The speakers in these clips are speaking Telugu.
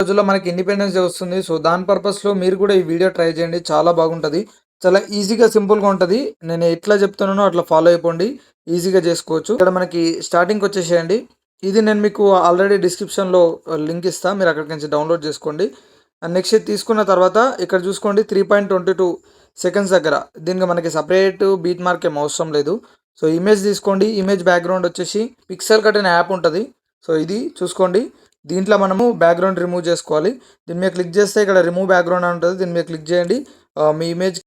రోజుల్లో మనకి ఇండిపెండెన్స్ డే వస్తుంది. సో, దాని పర్పస్‌లో మీరు కూడా ఈ వీడియో ట్రై చేయండి. చాలా బాగుంటది. చాలా ఈజీగా, సింపుల్‌గా ఉంటది. నేను ఎట్లా చెప్తున్నానో అట్లా ఫాలో అయిపోండి. ఈజీగా చేసుకోవచ్చు. ఇక్కడ మనకి స్టార్టింగ్‌కొచ్చేసేయండి. ఇది నేను మీకు ఆల్రెడీ డిస్క్రిప్షన్‌లో లింక్ ఇస్తా. మీరు అక్కడి నుంచి డౌన్‌లోడ్ చేసుకోండి. అండ్ నెక్స్ట్ ఇది తీసుకున్న తర్వాత ఇక్కడ చూసుకోండి 3.22 సెకండ్స్ దగ్గర దీనికి మనకి సెపరేట్ బీట్ మార్క్ ఏం అవసరం లేదు. సో, ఇమేజ్ తీసుకోండి. ఇమేజ్ బ్యాక్‌గ్రౌండ్ వచ్చేసి పిక్సెల్ కట్ అనే యాప్ ఉంటది. సో, ఇది చూసుకోండి. దీంట్లో మనము బ్యాక్‌గ్రౌండ్ రిమూవ్ చేసుకోవాలి. దీని మీద క్లిక్ చేస్తే ఇక్కడ రిమూవ్ బ్యాక్‌గ్రౌండ్ అని ఉంటది. దీని మీద క్లిక్ చేయండి. మీ ఇమేజ్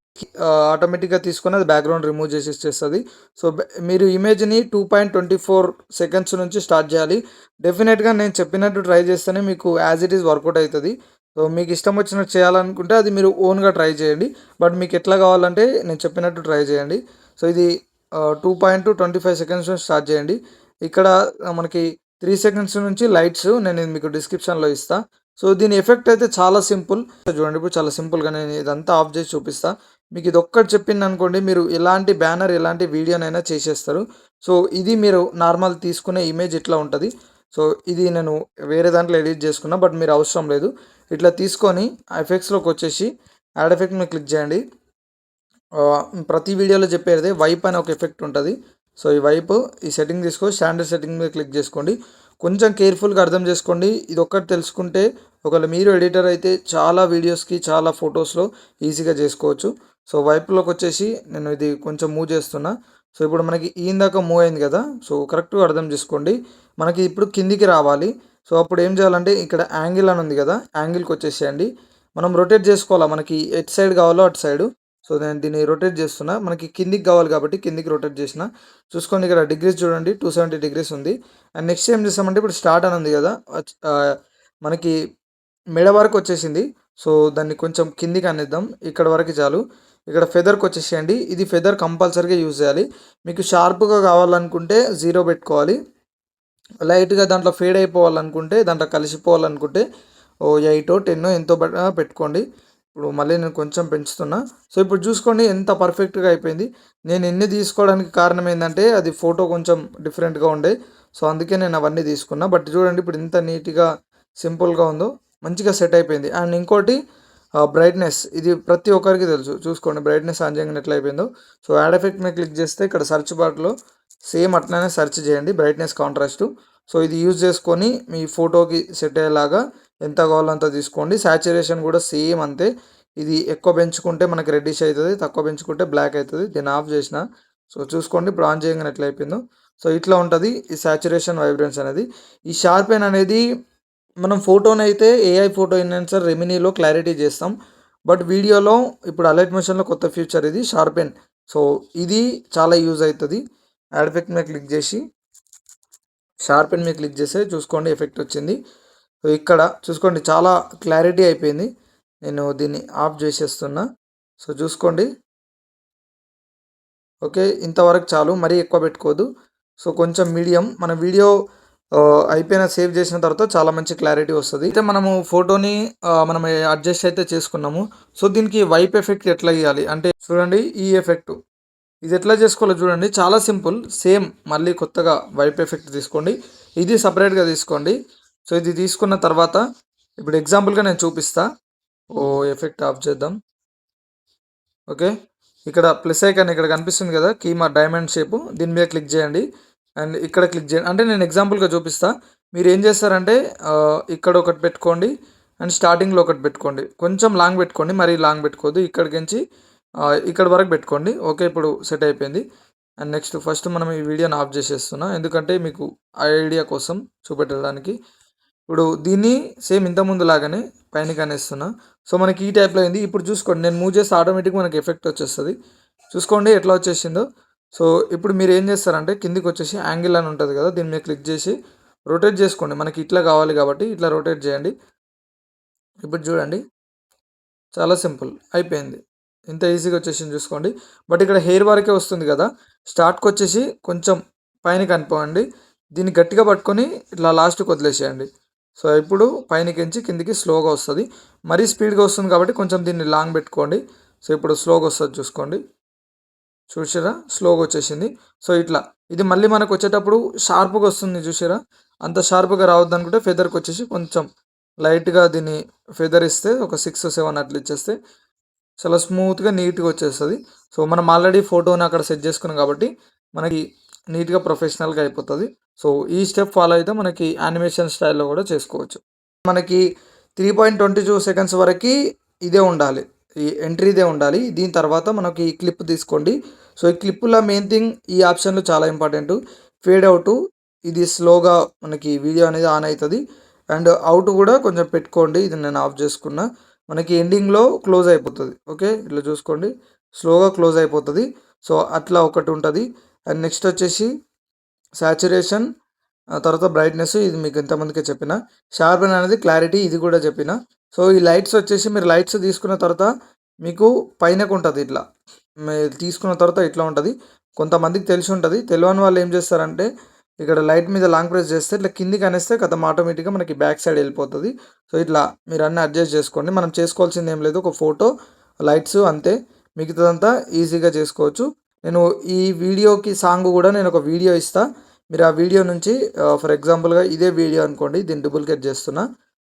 ఆటోమేటిక్‌గా తీసుకొని అది బ్యాక్‌గ్రౌండ్ రిమూవ్ చేసి ఇచ్చేస్తది. సో, మీరు ఇమేజ్‌ని 2.24 సెకండ్స్ నుంచి స్టార్ట్ చేయాలి. డెఫినెట్‌గా నేను చెప్పినట్టు ట్రై చేస్తేనే మీకు యాజ్ ఇట్ ఈజ్ వర్కౌట్ అయితది. సో, మీకు ఇష్టం వచ్చినట్టు చేయాలనుకుంటే అది మీరు ఓన్‌గా ట్రై చేయండి. బట్ మీకు ఎట్లా కావాలంటే నేను చెప్పినట్టు ట్రై చేయండి. సో, ఇది 2.25 సెకండ్స్ నుంచి స్టార్ట్ చేయండి. ఇక్కడ మనకి 3 సెకండ్స్ నుంచి లైట్స్ నేను ఇది మీకు డిస్క్రిప్షన్‌లో ఇస్తా. సో, దీని ఎఫెక్ట్ అయితే చాలా సింపుల్. చూడండి ఇప్పుడు చాలా సింపుల్‌గా నేను ఇదంతా ఆఫ్ చేసి చూపిస్తా. మీకు ఇదొక్కటి చెప్పిందనుకోండి మీరు ఎలాంటి బ్యానర్, ఎలాంటి వీడియోనైనా చేసేస్తారు. సో, ఇది మీరు నార్మల్ తీసుకునే ఇమేజ్ ఇట్లా ఉంటది. సో, ఇది నేను వేరే దాంట్లో ఎడిట్ చేసుకున్నా. బట్ మీరు అవసరం లేదు. ఇట్లా తీసుకొని ఎఫెక్ట్స్‌లోకి వచ్చేసి యాడ్ ఎఫెక్ట్ మీద క్లిక్ చేయండి. ప్రతి వీడియోలో చెప్పేదే వైప్ అనే ఒక ఎఫెక్ట్ ఉంటది. సో, ఈ వైప్ ఈ సెట్టింగ్ తీసుకొని స్టాండర్డ్ సెట్టింగ్ మీద క్లిక్ చేసుకోండి. కొంచెం కేర్‌ఫుల్‌గా అర్థం చేసుకోండి. ఇదొక్కటి తెలుసుకుంటే ఒకవేళ మీరు ఎడిటర్ అయితే చాలా వీడియోస్‌కి, చాలా ఫోటోస్‌లో ఈజీగా చేసుకోవచ్చు. సో, వైప్‌లోకి వచ్చేసి నేను ఇది కొంచెం మూవ్ చేస్తున్నా. సో, ఇప్పుడు మనకి ఇందాక మూవ్ అయింది కదా! సో, కరెక్ట్‌గా అర్థం చేసుకోండి. మనకి ఇప్పుడు కిందికి రావాలి. సో, అప్పుడు ఏం చేయాలంటే ఇక్కడ యాంగిల్ అని ఉంది కదా! యాంగిల్‌కి వచ్చేసేయండి. మనం రొటేట్ చేసుకోవాలా. మనకి ఎటు సైడ్ కావాలో అటు సైడు. సో, నేను దీన్ని రొటేట్ చేస్తున్నా. మనకి కిందికి కావాలి కాబట్టి కిందికి రొటేట్ చేసిన. చూసుకోండి ఇక్కడ డిగ్రీస్ చూడండి 270 డిగ్రీస్ ఉంది. అండ్ నెక్స్ట్ ఏం చేస్తామంటే ఇప్పుడు స్టార్ట్ అని ఉంది కదా! మనకి మెడ వరకు వచ్చేసింది. సో, దాన్ని కొంచెం కిందికి అనేద్దాం. ఇక్కడ వరకు చాలు. ఇక్కడ ఫెదర్‌కి వచ్చేసేయండి. ఇది ఫెదర్ కంపల్సరీగా యూజ్ చేయాలి. మీకు షార్ప్‌గా కావాలనుకుంటే 0 పెట్టుకోవాలి. లైట్‌గా దాంట్లో ఫేడ్ అయిపోవాలనుకుంటే, దాంట్లో కలిసిపోవాలనుకుంటే ఓ 8 10 ఎంతో పెట్టుకోండి. ఇప్పుడు మళ్ళీ నేను కొంచెం పెంచుతున్నా. సో, ఇప్పుడు చూసుకోండి ఎంత పర్ఫెక్ట్‌గా అయిపోయింది. నేను ఇన్ని తీసుకోవడానికి కారణం ఏందంటే అది ఫోటో కొంచెం డిఫరెంట్‌గా ఉండే. సో, అందుకే నేను అవన్నీ తీసుకున్నా. బట్ చూడండి ఇప్పుడు ఎంత నీట్‌గా, సింపుల్‌గా ఉందో. మంచిగా సెట్ అయిపోయింది. అండ్ ఇంకోటి బ్రైట్‌నెస్ ఇది ప్రతి ఒక్కరికి తెలుసు. చూసుకోండి బ్రైట్‌నెస్ ఆన్ చేయంగానే ఎట్లా అయిపోయిందో. సో, యాడ్ ఎఫెక్ట్ మీద క్లిక్ చేస్తే ఇక్కడ సెర్చ్ బార్‌లో సేమ్ అట్లనే సెర్చ్ చేయండి బ్రైట్‌నెస్ కాంట్రాస్టు. సో, ఇది యూజ్ చేసుకొని మీ ఫోటోకి సెట్ అయ్యేలాగా ఎంత కావాలో అంత తీసుకోండి. సాచురేషన్ కూడా సేమ్ అంతే. ఇది ఎక్కువ పెంచుకుంటే మనకి రెడ్డిష్ అయితది. తక్కువ పెంచుకుంటే బ్లాక్ అయితది. దీన్ని ఆఫ్ చేసిన. సో, చూసుకోండి ఇప్పుడు ఆన్ చేయంగానే ఎట్లా అయిపోయిందో. సో, ఇట్లా ఉంటది ఈ సాచురేషన్, వైబ్రెన్స్ అనేది. ఈ షార్పెన్ అనేది మనం ఫోటోనైతే ఏఐ ఫోటో ఎన్హాన్సర్ రెమినీలో క్లారిటీ చేస్తాం. బట్ వీడియోలో ఇప్పుడు అలైట్ మోషన్‌లో కొత్త ఫీచర్ ఇది షార్పెన్. సో, ఇది చాలా యూజ్ అయితది. యాడ్ ఎఫెక్ట్ మీద క్లిక్ చేసి షార్పెన్ మీద క్లిక్ చేస్తే చూసుకోండి ఎఫెక్ట్ వచ్చింది. సో, ఇక్కడ చూసుకోండి చాలా క్లారిటీ అయిపోయింది. నేను దీన్ని ఆఫ్ చేసేస్తున్నా. సో, చూసుకోండి. ఓకే. ఇంతవరకు చాలు. మరీ ఎక్కువ పెట్టుకోవద్దు. సో, కొంచెం మీడియం. మన వీడియో అయిపోయిన సేవ్ చేసిన తర్వాత చాలా మంచి క్లారిటీ వస్తది. అయితే మనము ఫోటోని మనం అడ్జస్ట్ అయితే చేసుకున్నాము. సో, దీనికి వైప్ ఎఫెక్ట్ ఎట్లా ఇయ్యాలి అంటే చూడండి ఈ ఎఫెక్ట్. ఇది ఎట్లా చేసుకోవాలో చూడండి. చాలా సింపుల్. సేమ్ మళ్ళీ కొత్తగా వైప్ ఎఫెక్ట్ తీసుకోండి. ఇది సెపరేట్‌గా తీసుకోండి. సో, ఇది తీసుకున్న తర్వాత ఇప్పుడు ఎగ్జాంపుల్‌గా నేను చూపిస్తా. ఎఫెక్ట్ ఆఫ్ చేద్దాం. ఓకే. ఇక్కడ ప్లస్ ఐకాన్ ఇక్కడ కనిపిస్తుంది కదా! Diamond shape. దీని మీద క్లిక్ చేయండి. అండ్ ఇక్కడ క్లిక్ చేయండి. అంటే నేను ఎగ్జాంపుల్‌గా చూపిస్తా. మీరేం చేస్తారంటే ఇక్కడ ఒకటి పెట్టుకోండి. అండ్ స్టార్టింగ్‌లో ఒకటి పెట్టుకోండి. కొంచెం లాంగ్ పెట్టుకోండి. మరీ లాంగ్ పెట్టుకోవద్దు. ఇక్కడికించి ఇక్కడి వరకు పెట్టుకోండి. ఓకే. ఇప్పుడు సెట్ అయిపోయింది. అండ్ నెక్స్ట్ ఫస్ట్ మనం ఈ వీడియోని ఆఫ్ చేసేస్తున్నా. ఎందుకంటే మీకు ఐడియా కోసం చూపెట్టడానికి. ఇప్పుడు దీన్ని సేమ్ ఇంతకుముందు లాగానే పైనకి అనేస్తున్నా. సో, మనకి ఈ టైప్‌లో అయింది. ఇప్పుడు చూసుకోండి నేను మూవ్ చేస్తే ఆటోమేటిక్‌గా మనకి ఎఫెక్ట్ వచ్చేస్తది. చూసుకోండి ఎట్లా వచ్చేసిందో. సో, ఇప్పుడు మీరు ఏం చేస్తారంటే కిందికి వచ్చేసి యాంగిల్ అని ఉంటది కదా! దీని మీద క్లిక్ చేసి రొటేట్ చేసుకోండి. మనకి ఇట్లా కావాలి కాబట్టి ఇట్లా రొటేట్ చేయండి. ఇప్పుడు చూడండి చాలా సింపుల్ అయిపోయింది. ఇంత ఈజీగా వచ్చేసింది చూసుకోండి. బట్ ఇక్కడ హెయిర్ వరకే వస్తుంది కదా! స్టార్ట్‌కొచ్చేసి కొంచెం పైనకి అనుకోండి. దీన్ని గట్టిగా పట్టుకొని ఇట్లా లాస్ట్‌కి వదిలేసేయండి. సో, ఇప్పుడు పైనకించి కిందికి స్లోగా వస్తది. మరీ స్పీడ్‌గా వస్తుంది కాబట్టి కొంచెం దీన్ని లాంగ్ పెట్టుకోండి. సో, ఇప్పుడు స్లోగా వస్తది చూసుకోండి. చూసిర్రా? స్లోగా వచ్చేసింది. సో, ఇట్లా ఇది మళ్ళీ మనకు వచ్చేటప్పుడు షార్ప్‌గా వస్తుంది చూసిర్రా? అంత షార్ప్‌గా రావద్దనుకుంటే ఫెదర్‌కొచ్చేసి కొంచెం లైట్‌గా దీన్ని ఫెదర్ ఇస్తే ఒక 6, 7 అట్లా ఇచ్చేస్తే చాలా స్మూత్‌గా, నీట్‌గా వచ్చేస్తది. సో, మనం ఆల్రెడీ ఫోటోని అక్కడ సెట్ చేసుకున్నాం కాబట్టి మనకి నీట్‌గా ప్రొఫెషనల్‌గా అయిపోతది. సో, ఈ స్టెప్ ఫాలో అయితే మనకి యానిమేషన్ స్టైల్‌లో కూడా చేసుకోవచ్చు. మనకి 3.22 సెకండ్స్ వరకి ఇదే ఉండాలి. ఈ ఎంట్రీ ఇదే ఉండాలి. దీని తర్వాత మనకి ఈ క్లిప్ తీసుకోండి. సో, ఈ క్లిప్‌లో మెయిన్ థింగ్ ఈ ఆప్షన్‌లు చాలా ఇంపార్టెంటు. ఫేడ్ ఔటు ఇది స్లోగా మనకి వీడియో అనేది ఆన్ అయితది. అండ్ ఔట్ కూడా కొంచెం పెట్టుకోండి. ఇది నేను ఆఫ్ చేసుకున్నా. మనకి ఎండింగ్‌లో క్లోజ్ అయిపోతది. ఓకే. ఇట్లా చూసుకోండి. స్లోగా క్లోజ్ అయిపోతది. సో, అట్లా ఒకటి ఉంటది. అండ్ నెక్స్ట్ వచ్చేసి సాచురేషన్, తర్వాత బ్రైట్‌నెస్ ఇది మీకు ఇంతకుముందుకే చెప్పిన. షార్పెన్ అనేది క్లారిటీ ఇది కూడా చెప్పిన. సో, ఈ లైట్స్ వచ్చేసి మీరు లైట్స్ తీసుకున్న తర్వాత మీకు పైనకుంటది ఇట్లా. మీరు తీసుకున్న తర్వాత ఇట్లా ఉంటది. కొంతమందికి తెలిసి ఉంటది. తెలవని వాళ్ళు ఏం చేస్తారంటే ఇక్కడ లైట్ మీద లాంగ్ ప్రెస్ చేస్తే ఇట్లా కిందికి అనేస్తే ఖతం ఆటోమేటిక్‌గా మనకి బ్యాక్ సైడ్ వెళ్ళిపోతది. సో, ఇట్లా మీరు అన్నీ అడ్జస్ట్ చేసుకోండి. మనం చేసుకోవాల్సింది ఏం లేదు. ఒక ఫోటో, లైట్స్ అంతే. మిగతాదంతా ఈజీగా చేసుకోవచ్చు. నేను ఈ వీడియోకి సాంగ్ కూడా నేను ఒక వీడియో ఇస్తా. మీరు ఆ వీడియో నుంచి ఫర్ ఎగ్జాంపుల్‌గా ఇదే వీడియో అనుకోండి. దీన్ని డూప్లికేట్ చేస్తున్నా.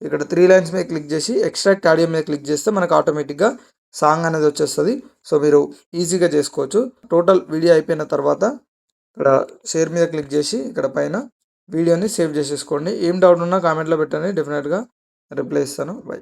ఇక్కడ 3 లైన్స్ మీద క్లిక్ చేసి ఎక్స్ట్రాక్ట్ ఆడియో మీద క్లిక్ చేస్తే మనకు ఆటోమేటిక్‌గా సాంగ్ అనేది వచ్చేస్తది. సో, మీరు ఈజీగా చేసుకోవచ్చు. టోటల్ వీడియో అయిపోయిన తర్వాత ఇక్కడ షేర్ మీద క్లిక్ చేసి ఇక్కడ పైన వీడియోని సేవ్ చేసేసుకోండి. ఏం డౌట్ ఉన్నా కామెంట్‌లో పెట్టండి. డెఫినిట్‌గా రిప్లై ఇస్తాను. బై.